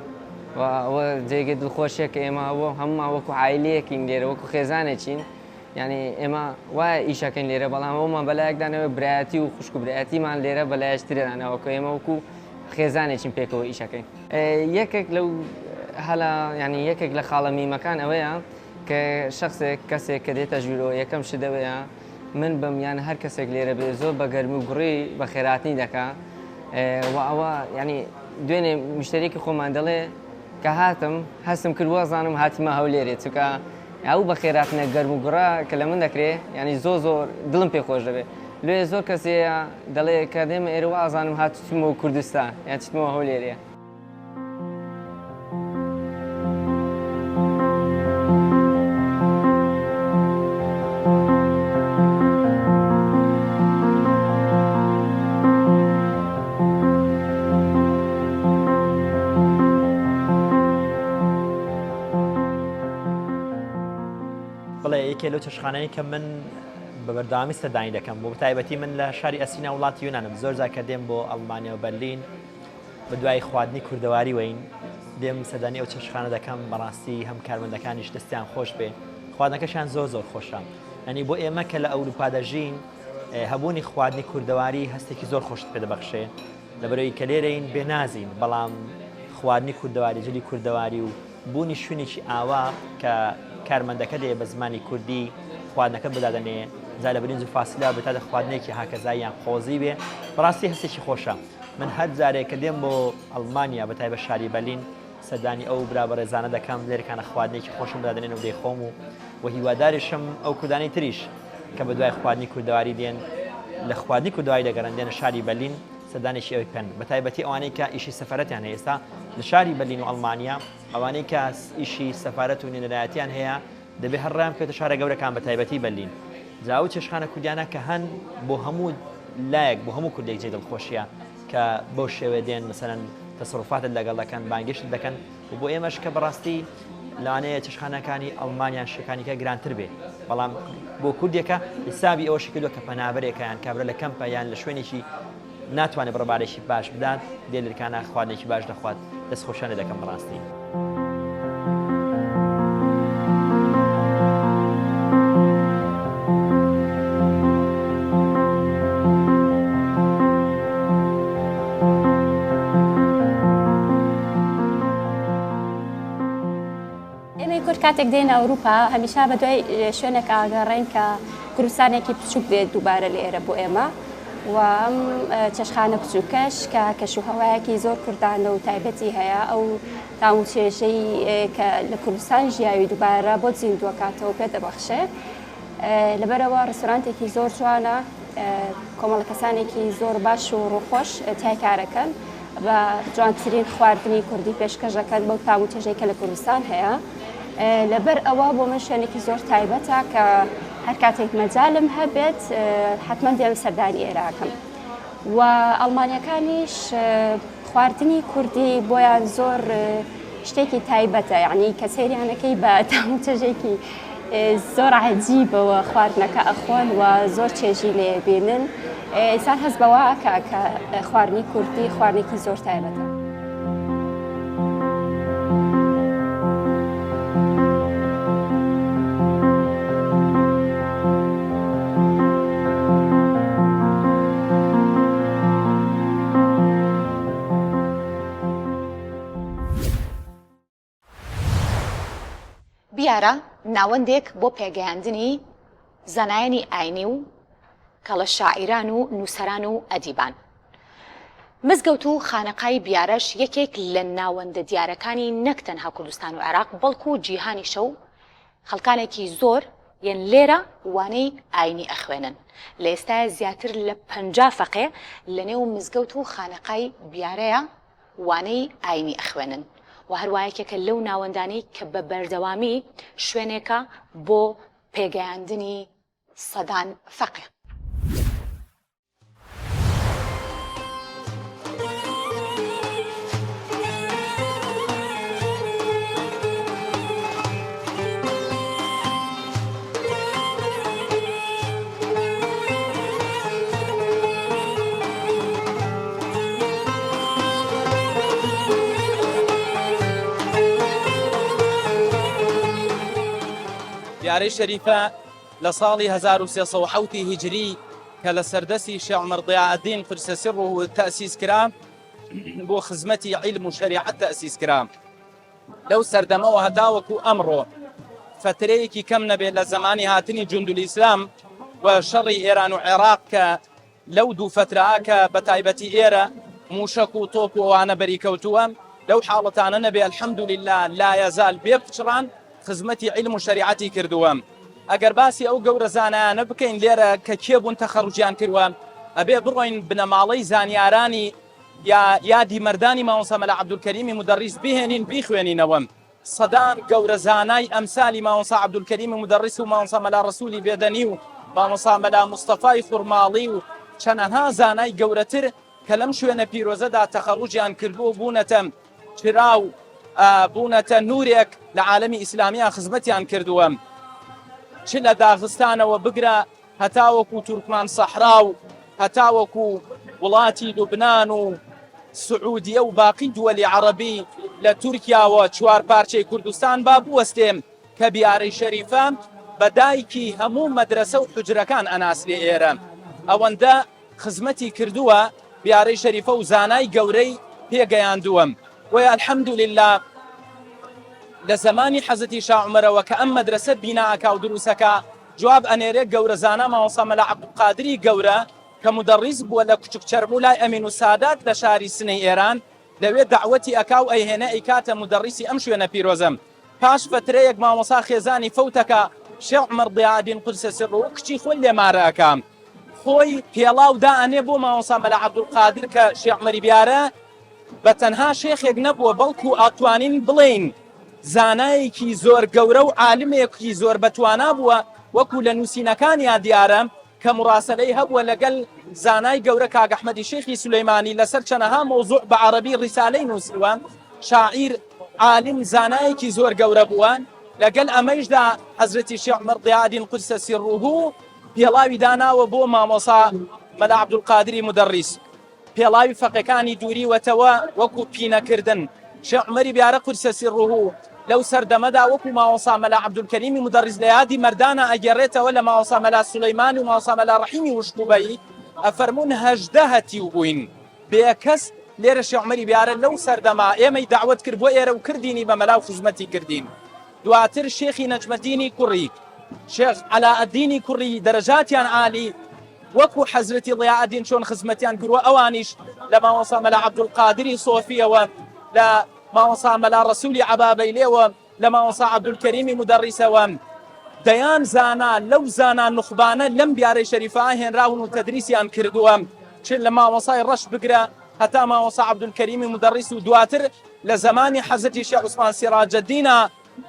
و ئەوە جێگە دڵخۆشیە کە ئێمە هەمومان وەکو عایلەیەکین لێرە وەکو خێزانێکین ینی ئێمە وایە ئیشەکەین لێرە بەڵام ئەومان بەلایەکدانەوە برایەتی و خوشک و برایەتیمان لێرە بەلایەشترێنانەوەکە ئێمە وەکو خێزانێکین پێکەوە ئیشەکەین یەکێک لەو هەلا ینی یەکێک لە خاڵە میمەکان ئەوەیە کە شخصێک کەسێک کە دێتە ژوورەوە یەکەم شدەوەیە من بم یان هەر کەسێک لێرە بێ زۆر بە گەرمی و گوڕی بە خێراتنی دەکا و ئەوە ینی دوێنێ مشتێکی خۆمان دەڵێ کە هاتم هەستم کرد وەزانم هاتیمە هەولێرێ چکە ئەو بە خێراتنە گەرم و گوڕا کە لە من دەکرێ ینی زۆر دڵم پێ خۆش دەبێت لێ زۆر کەسەیە دەڵێ کە دێمە ئێرە وازانم هاتوچمەوە کوردستان یان چتمەوە هەولێرێ یەکێ لەو چێشتخانەی کە من بە بەردەوامی سەردانی دەکەم بۆ تایبەتی من لە شاری ئەسینا وڵاتی یۆنانم زۆر جار کە دێم بۆ ئەڵمانیا و بەرلین بە دوای خواردنی کوردەواری وین دێم سەردانی ئەو چێشتخانە دەکەم بەڕاستی هەم کارمەندەکانیش دەستیان خۆش بێ خواردنەکەشیان زۆر خۆشە ینی بۆ ئێمە کە لە ئەوروپا دەژین هەبوونی خواردنی کوردەواری هەستێکی زۆر خۆشت پێ دەبەخشێ لەبەرەوەی کە لێرەین بێنازین بەڵام خواردنی کوردەواری جلی کوردەواری و بوونی شوێنێکی ئاوا کە کارمەندەکە دێ بە زمانی کوردی خواردنەکە بدادەنێ جا لە برنج و فاسیلا بێتە خواردنێکی هاکەزاییان قۆزی بێ بەڕاستی هەستێکی خۆشە من هەر جارێک کە دێم بۆ ئەڵمانیا بەتای بە شاری بەرلین سەردانی ئەو برا بە ڕێزانە دەکەم لێرەکانە خواردنێکی خۆشم بدادەنێن و دەیخۆم و هیواداریشم ئەو کوردانەی تریش کە بە دوای خواردنی کوردەواری دێن لە خواردنی کوردەواری دەگەڕن دێنە شاری بەرلین سەردانێکی ئەوی پێن بەتایبەتی ئەوانەی کە ئیشی سەفارەتیان هەیە ئێستا لە شاری بەرلین و ئەڵمانیا ئەوانەی کە ئیشی سەفارەت و نێنەرایەتیان هەیە دەبێ هەرڕام بکەوێتە شارە گەورەکان بەتایبەتی بەرلین جاو چێشتخانە کوردیانە کە هەن بۆ هەموو لایەک بۆ هەموو کوردێک جێ دڵخۆشیە کە بەو شێوێ دێن مەسەرەن تەسەڕوفاتت لەگەڵ دەکەن بانگێشت دەکەن و بۆ ئێمەش کە بەڕاستی لەوانەیە چێشتخانەکانی ئەڵمانیان شەکانیکە گرانتر بێ بەڵام بۆ کوردێکە حسابی ئەوەشی کردووە کە پەنابەرێکە یان کابرا لە کەمپە یان لە شوێنێکی ناتوانێت بڕبارێکی باش بدات دێ لەکانە خواردنێکی باش دەخوات دەستخۆشانە دەکەم بەڕاستی. کاتێک دێنە ئەوروپا هەمیشا بە دوای شوێنێک ئاگەڕین کە کوردستانێکی بچووک بێت دووبارە لێرە بۆ ئێمە و ئەم چێشتخانە بچووکەش کە کەشوهەوایەکی زۆر کوردانە و تایبەتی هەیە ئەو تاموچێژەی کە لە کوردستان ژیاوی دووبارە بۆ زیندووەکاتەوە پێ دەبەخشێ لەبەرەوە ڕێستۆرانتێکی زۆر جوانە کۆمەڵە کەسانێکی زۆر باش و ڕووخۆش تای کارەکەن بە جوانترین خواردنی کوردی پێشکەشەکەن بەو تاموچێژەی کە لە کوردستان هەیە لەبەر ئەوە بۆ من شوێنێکی زۆر تایبەتە کە هەر کاتێک مەجالم هەبێت حتمما دێم سەردانی ئێراکەم و ئەڵمانیەکانیش خواردنی کوردی بۆیان زۆر شتێکی تایبەتە یعنی کە سەیریانەکەی بە تاموچێژێکی زۆر عەجیبەوە خواردنەکە ئەخۆن و زۆر چێژی لێ بینن ئینسان هەست بەوە کە خواردنی کوردی خواردنێکی زۆر تایبەتە. بیارە ناوەندێک بۆ پێگەیاندنی زانایانی ئاینی و کە لە شاعیران و نووسەران و ئەدیبان. مزگەوت و خانەقای بیارەش یەکێک لە ناوەندە دیارەکانی نەک تەنها کوردستان و عێراق بەڵکو و جیهانی شەو خەڵکانێکی زۆر یەن لێرە وانەی ئاینی ئەخوێنن. لە ئێستا زیاتر لە 50 فەقێ لە نێو مزگەوت و خانەقای بیارەیە وانەی ئاینی ئەخوێنن و هەروایەکێکە لەو ناوەندانەی کە بە بەردەوامی شوێنێکە بۆ پێگەیاندنی سەدان فەقێ. دیارەی شەریفە لە ساڵی 1370 هیجری کە لە سەردەستی شێخ عومەر ضیاءالدین قودسە سیڕه تەئسیس کرا بۆ خزمەتی عیلم و شەریعەت تەئسیس کرا. لەو سەردەمەوە هەتاوەکو ئەمڕۆ فترەیەکی کەم نەبێت لە زمانی هاتنی جوندولیسلام و شەڕی ئێران و عێراق کە لەو دوو فترەها کە بە تایبەتی ئێرە موشک و تۆپ و ئەوانە بەریکەوتووە لەو حاڵەتانە نەبێ الحەمدولله لا یەزال بێ بچڕان خزمەتی عیلم و شەریعەتی کردووە. ئەگەر باسی ئەو گەورە زانایانە بکەین لێرە کە کێبوون تەخەڕوجیان کردووە ئەبێ بڕۆین بنەماڵەی زانیارانی یادی مەردانی مامۆستا مەلا عەبدولکەریمی مودەڕیس بهێنین بیخوێنینەوە. سەدان گەورە زانای ئەمسالی مامۆستا عەبدولکەریمی مودەڕیس و مامۆستا مەلا ڕەسوولی بێدەنی و مامۆستا مەلا مستەفای خوڕماڵی و چەندەها زانای گەورەتر کە لەم شوێنە پیرۆزەدا تەخەڕوجیان کردبوو بوونەتە چراو بوونەتە نورێک لە عالەمی ئیسلامیان خزمەتیان کردووە. چ لە داغستانەوە بگرە هەتاوەکو تورکمان سەحرا و هەتاوەکو وڵاتی لوبنان و سعودیە و باقی دووەلی عەرەبی لە تورکیاوە چوار پارچەی کوردستان با بوەستێم کە بیارەی شەریفە بەدایکی هەموو مەدرسە و حوجرەکان ئەناسرێ ئێرە. ئەوەندە خزمەتی کردووە بیارەی شەریفە و زانای گەورەی پێگەیاندووە. وی الحەمدولله لە زمانی حەزەتی شا عومەرەوە کە ئەم مەدرسە بیناکە و دروسەکە جواب ئەنێرێ گەورە زانە مامۆستا مەلا عەبدولقادری گەورە کە مودەڕیس بووە لە کوچک چەرموو لای ئەمین و سادات لە شاری سنەی ئێران لەوێ دەعوەتی ئەکا و ئەیهێنە ئەیکاتە مودەڕیسی ئەم شوێنە پیرۆزەم. پاش فترەیەک مامۆستا خێزانی فەوتەکە شێخ عومەر ضیاءالدین قودسە سیڕه کچی خۆی لێمارە ئەکا خۆی پێڵاو دائەنێ بۆ مامۆستا مەلا عەبدولقادر کە شێخ عومەری بیارە بە تەنها شێخێک نەبووە بەڵکو ئاتوانین بڵێین زانایەکی زۆر گەورە و عالمێکی زۆر بەتوانا بووە وەکو لە نووسینەکانیا دیارە کە مڕاسەلەی هەبووە لەگەڵ زانای گەورە کاک ئەحمەدی شێخی سولەیمانی لەسەر چەندەها مەوزوع بە عەرەبی ڕیسالەی نووسیوە. شاعیر عالم زانایەکی زۆر گەورە بووە. لەگەڵ ئەمەیشدا حەزرەتی شێخ عومەر ضیاءالدین قودسە سیڕه پێڵاوی داناوە بۆ مامۆستا مەلا عەبدولقادری مودەڕیس. پێڵاوی فەقەکانی دووریوەتەوە وەکو پینەکردن. شێخ عومەری بیارە قودسە سیڕه لەو سەردەمەدا وەکو مامۆستا مەلا عەبدولکەریمی مودەڕیس لە یادی مەردانە ئەگەڕێتەوە لە مامۆستا مەلا سولەیمان و مامۆستا مەلا ڕەحیمی وشکوبەیی ئەفەرموون 18 هەتیو بووین بێ کەس لێرە شێخ عومەری بیارە لەو سەردەما ئێمەی داوەت کرد بۆ ئێرە و کردینی بە مەلا و خزمەتی کردین. دواتر شێخی نەجمەدینی کوڕی شێخ عەلاءالدینی کوڕی دەرەجاتیان عالی وەکو حەزرەتی ضیاءالدین چۆن خزمەتیان کردووە ئەوانیش لە مامۆستا مەلا عەبدولقادری سۆفیەوە لە مامۆستا مەلا ڕەسوولی عەبابەیلێوە لە مامۆستا عەبدولکەریمی مودەڕیسەوە دەیان زانا لەو زانا نوخبانە لەم بیارەی شەریفە هێنراون و تەدریسیان کردووە چ لە مامۆستای ڕەش بگرە هەتا مامۆستا عەبدولکەریمی مودەڕیس و دواتر لە زمانی حەزرەتی شێخ عوسمان سیراجەددینە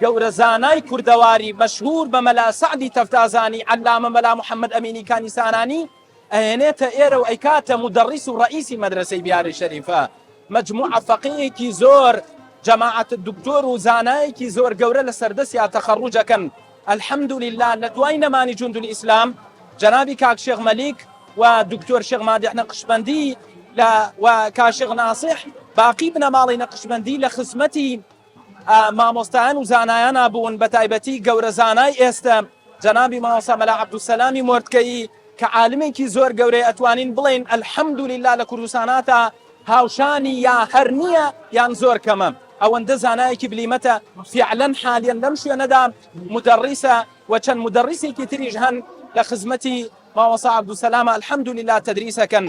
گەورە زانای کوردەواری مەشهور بە مەلا سەعدی تەفتازانی عەلامە مەلا محەممەد ئەمینی کانیسانانی ئەهێنێتە ئێرە و ئەیکاتە مودەڕیس و ڕئیسی مەدرسەی بیارەی شەریفە. مجموعە فەقیهێکی زۆر جەماعەت دکتۆر و زانایەکی زۆر گەورە لە سەردەستیا تەخەڕوجەکەن. الحەمدولله لە دوای نەمانی جوندولیسلام جەنابی کاک شێخ مەلیک و دکتۆر شێخ مادح نەقشبەندی و کاک شێخ ناسح باقی بنەماڵی نەقشبەندی لە خزمەتی مامۆستایان و زانایانە بوون بە تایبەتی گەورە زانای ئێستا جەنابی مامۆستا مەلا عەبدولسەلامی مۆردکەیی کە عالمێکی زۆر گەورەی ئەتوانین بڵێن الحەمدولله لە کوردستاناتە هاوشانی یا هەر نییە یان زۆر کەمە. ئەوەندە زانایەکی بلیمەتە فعلەن حالیان لەم شوێنەدا مودەڕیسە و چەند مودەڕیسێکی تریش هەن لە خزمەتی ماوەسا عەبدوسەلامە الحەمدولله تەدریسەکەن.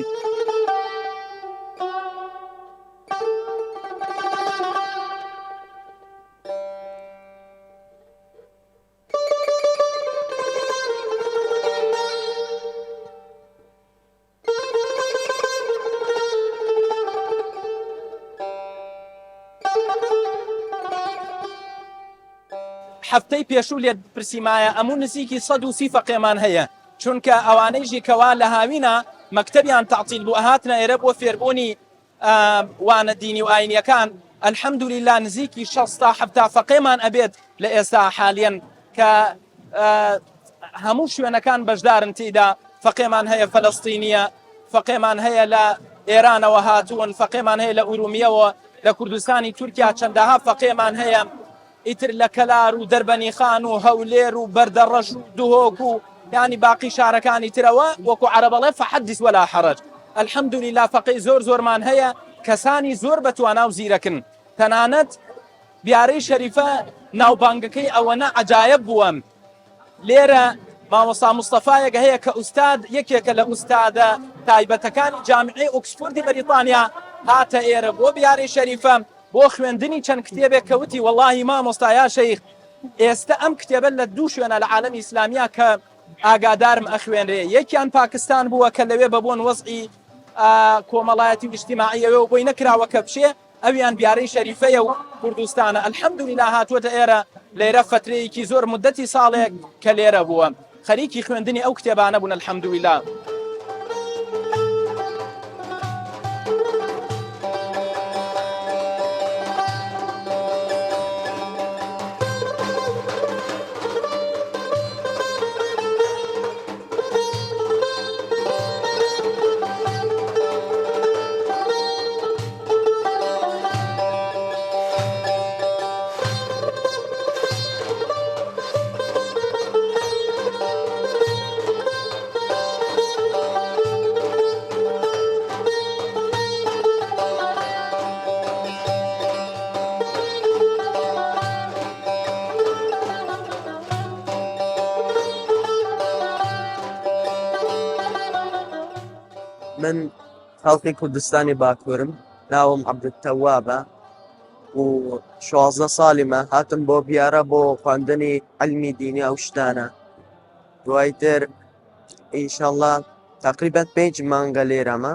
هەفتەی پێشوو لێت پرسیمایە ئەموو نزیکی 130 فەقێمان هەیە، چونکە ئەوانەیژی کەوا لە هاوینە مەکتەبیان تەعتیل بوو ئەهاتنە ئێرە بۆ فێربوونی وانە دینی و ئاینیەکان. الحەمدولله نزیکی 60 تا 70 فەقێمان ئەبێت لە ئێستا حالیەن کە هەموو شوێنەکان بەشدارن تێیدا. فەقێمان هەیە فەلەستینیە، فەقێمان هەیە لە ئێرانەوە هاتوون، فەقێمان هەیە لە ئورومیەوە، لە کوردستانی تورکیا چەندەها فەقێمان هەیە، ئیتر لە کەلار و دەربەنی خان و هەولێر و بەردەڕەش و دوهۆک و یانی باقی شارەکانی ترەوە وەکو عەرەبەڵێ فەحەدیث وەلا حەرەج. الحەمدولله فەقێی زۆرمان هەیە، کەسانی زۆر بەتوانا و زیرەکن. تەنانەت بیارەی شەریفە ناوبانگەکەی ئەوەنە عەجایب بووە. لێرە مامۆستا مستەفایەک هەیە کە ئوستاد یەکێکە لە ئوستادە تایبەتەکانی جامعەی ئۆکسفۆردی بەریتانیا هاتە ئێرە بۆ بیارەی شەریفە بۆ خوێندنی چەند کتێبێک کەوتی وەڵڵاهی مامۆستا یا شەیخ ئێستا ئەم کتێبە لە دوو شوێنە لە عالەمی ئیسلامیە کە ئاگادارم ئەخوێنرێ. یەکیان پاکستان بووە کە لەوێ بەبوون وەزعی کۆمەڵایەتی و اجتیماعیەوە و بۆی نەکراوە کە بچێ، ئەویان بیارەی شەریفەیە و کوردستانە. الحەمدولله هاتووەتە ئێرە لێرە فترەیەکی زۆر مدەتی ساڵێک کە لێرە بووە، خەریکی خوێندنی ئەو کتێبانە بوون الحەمدولله. من خەڵکی کوردستانی باکوورم، ناوم عەبدولتەوابە و 16 ساڵیمە. هاتم بۆ بیارە بۆ خوێندنی عەلمی دینی ئەو شتانە. دوای تر ئینشەڵڵا تەقریبەن 5 مانگە لێرەمە.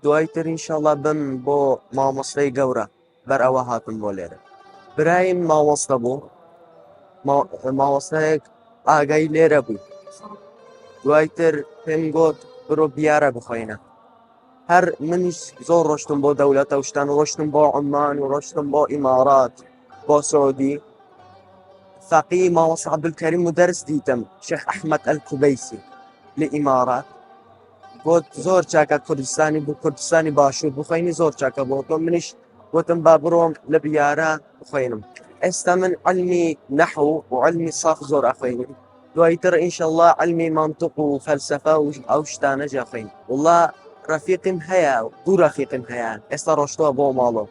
دوای تر ئینشەڵڵا بم بۆ مامۆستای گەورە، بەر ئەوە هاتم بۆ لێرە. برایم مامۆستا بوو، مامۆستایەک ئاگای لێرە بوو. دوای تر پێم گوت برۆ بیارە بخۆینە. هەر منیش زۆر ڕۆشتم بۆ دەولەتە و شتان، ڕۆشتم بۆ عومان و ڕۆشتم بۆ ئیمارات، بۆ سعودی. فەقی مامۆستا عەبدولکەریم و دەرس دیتم، شێخ ئەحمەد ئەلکوبەیسی لە ئیمارات. گوت زۆر چاکە کوردستانی بوو، کوردستانی باشوور بخۆینی زۆر چاکە بۆ تۆ. منیش گوتم با بڕۆم لە بیارە بخۆینم. ئێستا من عەلمی نەحو و عەلمی سەرف زۆر ئەخوێنم. دوای تر ئینشەڵڵا عەلمی مانتق و فەلسەفە و ئەو شتانە جا خوێن. وڵڵا ڕەفیقم هەیە، دوو ڕەفیقم هەیە، ئێستا ڕۆشتووە بۆ ماڵەوە.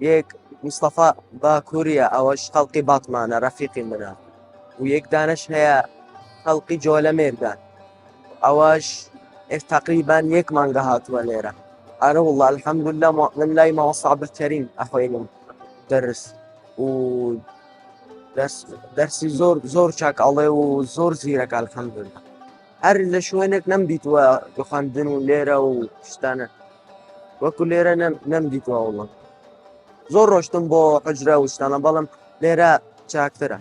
یەک مستەفا باکووریە، ئەوەش خەڵقی باتمانە، ڕەفیقی منە. و یەک دانش هەیە خەڵقی جۆلەمێردان، ئەوەش تەقریبان 1 مانگە هاتووە لێرە. ئەرە وڵڵا الحەمدولله من لای مامۆستا عەبدولکەریم ئەخوێنم دەرس و دەرسی زۆر چاک ئەڵێ و زۆر زیرەکە الحەمدولله. هەر لە شوێنێک نەمدیتووە بخواندن و لێرە و شتانە وەکو لێرە نەمدیتووە. وڵڵا زۆر ڕۆشتم بۆ حوجرە و شتانە، بەڵام لێرە چاکترە.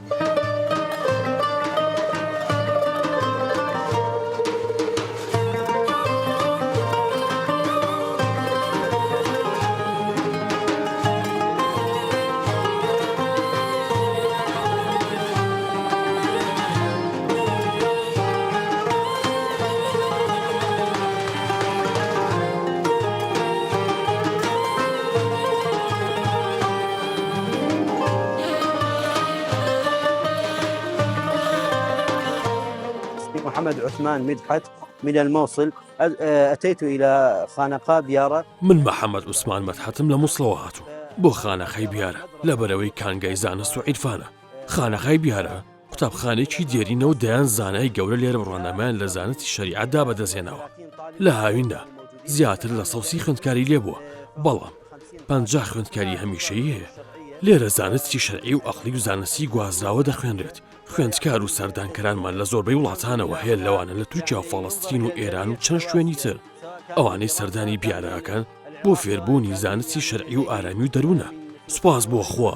محمد عثمان مدحت من الموصل. أتيت إلى خانقاه بيارة. من محمد عثمان مدحتم لموصلواتو بۆ خانەخەی بیارە لەبەرەوەی کانگای زانست و عیرفانە. خانەخەی بیارە قوتابخانێکی دێرینەوە دەیان زانای گەورە لێرە ڕۆنەمایان لە زانستی شەریعەتدا بەدەستهێناوە. لە هاویندا زیاتر لە 100 خوێندکاری لێبووە، بەڵام 50 خوێندکاری هەمیشەیی هەیە. لێرە زانستی شەرعی و ئەقلی و زانستی گوازراوە دەخوێنرێت. خوێندکار و سەردانکەرانمان لە زۆربەی وڵاتانەوە هەیە، لەوانە لە تورکیا و فەڵەستین و ئێران و چەند شوێنی تر. ئەوانەی سەردانی بیارەکان بۆ فێربوونی زانستی شەرعی و ئارامی و دەروونە. سوپاس بۆ خوا،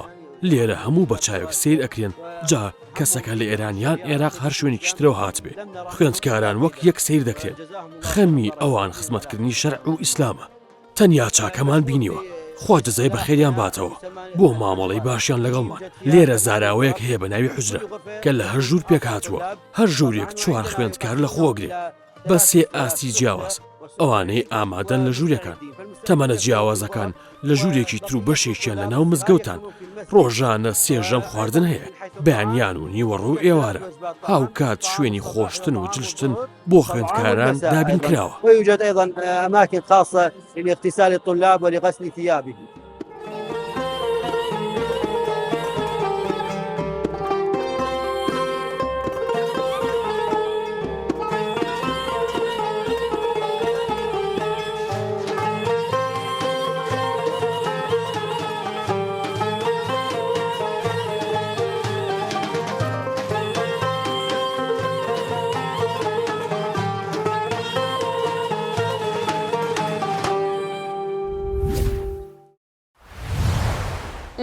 لێرە هەموو بە چاوێک سیر ئەکرێن، جا کەسەکە لە ئێرانیان عێراق هەر شوێنی کشترەوە هاتبێ. خوێندکاران وەک یەک سیر دەکرێن. خەمی ئەوان خزمەتکردنی شەرع و ئیسلامە. تەنیا چاکەمان بینیوە، خوا جەزای بەخێریان باتەوە بۆ مامەڵەی باشیان لەگەڵمان. لێرە زاراوەیەک هەیە بە ناوی حوجرە کە لە هەر ژوور پێک هاتووە. هەر ژوورێک 4 خوێندکار لە خۆگرێ بە 3 ئاستی جیاواز. ئەوانەی ئامادەن لە ژوورەکان. تەمەنە جیاوازەکان لە ژوورێکی تر و بەشێکیان لە ناو مزگەوتان. ڕۆژانە 3 ژەم خواردن هەیە، بەیانیان و نیوەڕۆ و ئێوارە. هاوکات شوێنی خۆشتن و جلشتن بۆ خوێندکاران دابین کراوە. ويوجد أيضا أماكن خاصة لاغتسال الطلاب ولغسل ثيابهم.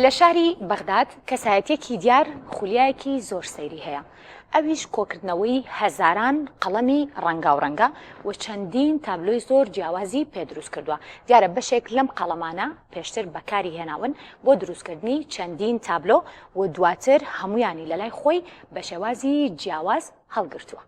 لە شاری بەغداد کەسایەتێکی دیار خولیایەکی زۆر سەیری هەیە. ئەویش کۆکردنەوەی هەزاران قەڵەمی ڕەنگاوڕەنگە و چەندین تابلۆی زۆر جیاوازی پێدروست کردووە. دیارە بەشێک لەم قەڵەمانە پێشتر بەکاری هێناون بۆ دروستکردنی چەندین تابلۆ و دواتر هەمویانی لە لای خۆی بە شێوازی جیاواز هەڵگرتووە.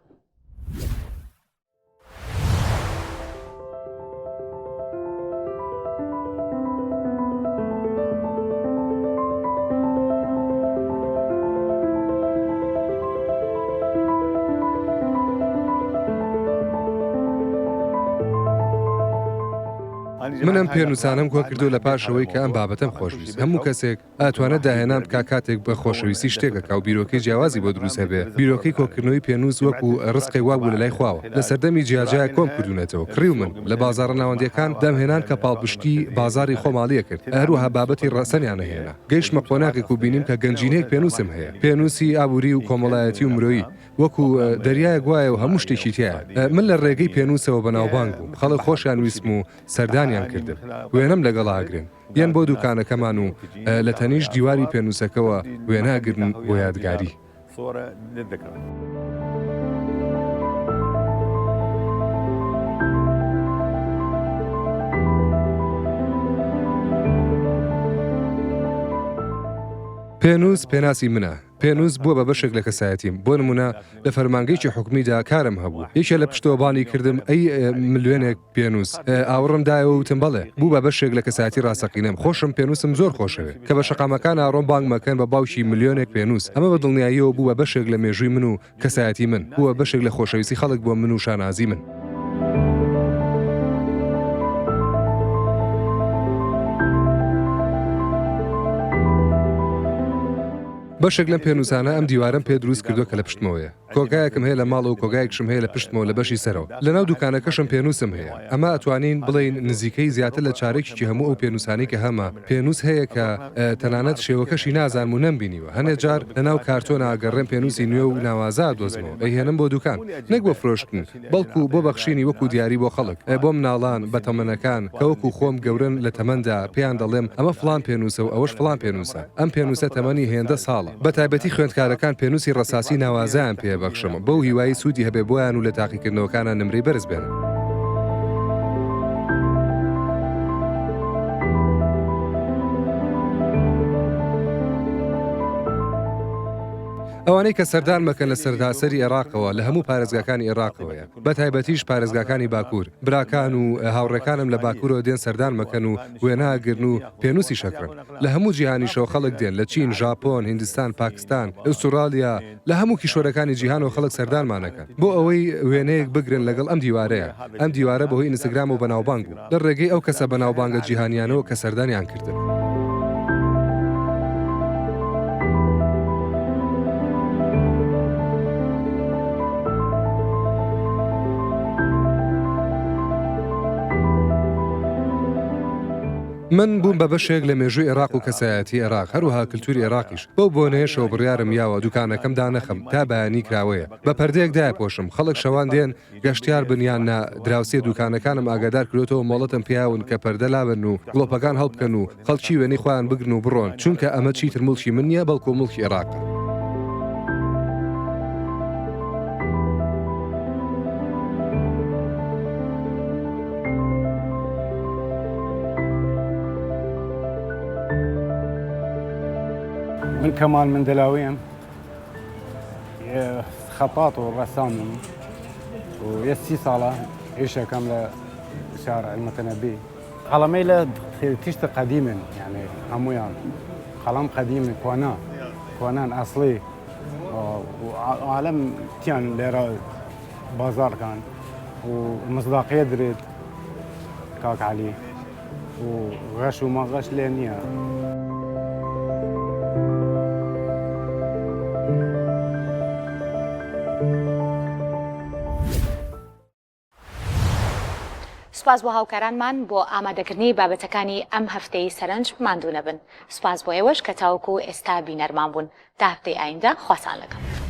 منم پێنووسانم کۆ کردو لە پاشەوەی کە ئەم بابەتەم خۆشویست. هەموو کەسێک ئەتوانێت داهێنان بکە کاتێک بە خۆشەویستی شتێکەکە و بیرۆکەی جیاوازی بۆ دروست هەبێ. بیرۆکەی کۆکردنەوەی پێنووس وەکو ڕزقی وا بوو لە لای خواوە. لە سەردەمی جیاجای کۆم کردوونەتەوە. کڕی و من لە بازاڕە ناوەندیەکان دەمهێنان کە پاڵپشتی بازاری خۆماڵیە کرد. هەروەها بابەتی ڕەسەنیان هێنا. گەیشتمە قۆناغێک و بینیم کە گەنجینەیەک پێنووسم هەیە. پێنووسی ئابووری و کۆمەڵایەتی و مرۆیی وەکو دەریایە گوایە و هەموو شتێکی تایە. من لە ڕێگەی پێنووسەوە بەناوبانگ بووم. خەڵک خۆشیان ویستم و سەردانیان کردم. وێنەم لەگەڵاگرن. یان بۆ دوکانەکەمان و لە تەنیش دیواری پێنووسەکەەوە وێناگرن بۆ یادگاری. پێنووس پێناسی منە. پێنووس بووە بە بەشێک لە کەسایەتیم. بۆ نمونە لە فەرمانگەیکی حکومیدا کارم هەبوو. یەکێ لە پشتۆبانی کردم ئەی ملیۆنێک پێنووس. ئاوڕمدایەوە وتم بەڵێ بوو بە بەشێک لە کەسایەتی ڕاستەقینەم. خۆشم پێنووسم زۆر خۆشەوێ کە بە شەقامەکان ئاڕۆم بانگ مەکەن بە باوکی ملیۆنێک پێنووس. ئەمە بە دڵنیاییەوە بوو بە بەشێک لە مێژووی من و کەسایەتی من. بووە بەشێک لە خۆشەویستی خەڵک بۆ من و شانازی من. بەشێک لەم پێنووسانە ئەم دیوارم پێ دروست کردو کە لە پشتمەوەیە. کۆگایەکم هەیە لە ماڵ و کۆگایەکشم هەیە لە پشتمەوە لە بەشی سەرەوە. لەناو دوکانەکەشم پێنووسم هەیە. ئەمە ئەتوانین بڵین نزیکەی زیاتر لە چارێکی هەموو ئەو پێنووسانی کە هەمە. پێنووس هەیە کە تەنانەت شێوەکەشی نازانم و نەمبینیوە. هەنێ جار لەناو کارتۆنە ئاگەڕێم پێنووسی نوێ و ناوازە دۆزمەوە. ئەیهێنم بۆ دوکان. نەک بۆ فرۆشتن، بەڵکو بۆ بەخشینی وەکو دیاری بۆ خەڵک. بۆ مناڵان بە تەمەنەکان کە وەکو خۆم گەورن لە تەمەندا پێیان دەڵێم ئەمە فڵان پێنووسە و ئەوەش فڵان پێنووسە. ئەم پێنووسە تەمەنی هێندە ساڵە. بە تایبەتی خوێندکارەکان پێنووسی ڕەساسی ناوازیان پێبەخشم بەو هیوایی سوودی هەبێ بۆیان و لە تاقیکردنەوەکانە نمرەی بەرز بێنن. ئەوانەی کە سەردان مەکەن لە سەرداسەری عێراقەوە لە هەموو پارێزگاکانی عێراقەوەیە. بە تایبەتیش پارێزگاکانی باکوور. براکان و هاوڕێکانم لە باکوورەوە دێن سەردان مەکەن و وێناگرن و پێنووسی شەکڕن. لە هەموو جیهانیشەوە خەڵک دێن، لە چین، ژاپۆن، هیندستان، پاکستان، ئوسترالیا، لە هەموو کیشۆرەکانی جیهانەوە خەڵک سەردانمانەکەن بۆ ئەوەی وێنەیەک بگرن لەگەڵ ئەم دیوارەیە. ئەم دیوارە بەهۆی ئینستاگرام و بەناوبانگ بوو لە ڕێگەی ئەو کەسە بەناوبانگە جیهانیانەوە کە سەردانیان کردن. من بووم بە بەشێک لە مێژووی عێراق و کەسایەتی عێراق هەروها کللتوری عێراقیش بەو بۆنەیەشەوە بڕیارم یاوە دوکانەکەم دانەخم تا بەیانی کراوەیە بە پەردەیەک دایپۆشم خەڵک شەوان دێن گەشتیار بنیان نا دراوسێ دوکانەکانم ئاگادار کردێتەوە مۆڵەتم پیاون کە پەردە لابن و گڵۆپەکان هەڵبکەن و خەڵکی وێنی خۆیان بگرن و بڕۆن چونکە ئەمە چیتر مڵکی من نییە بەڵکو مڵکی عێراقە. من كمال من دلاوين خطاط ورسام ويسي صالة عيشة كاملة شارع المتنبي قلميلة تشت قديما يعني همويان قلم قديم كونان أصلي وعالم تيان ليرا بازار كان ومصداقية دريد كاك عليه وغش وما غش لينيا. سپاس بۆ هاوکارانمان بۆ ئامادەکردنی بابەتەکانی ئەم هەفتەی سەرنج ماندوو نەبن. سپاس بۆ ئێوەش کە تاوەکو ئێستا بینەرمان بوون. تا هەفتەی ئایندا خواسان لەگەڵ.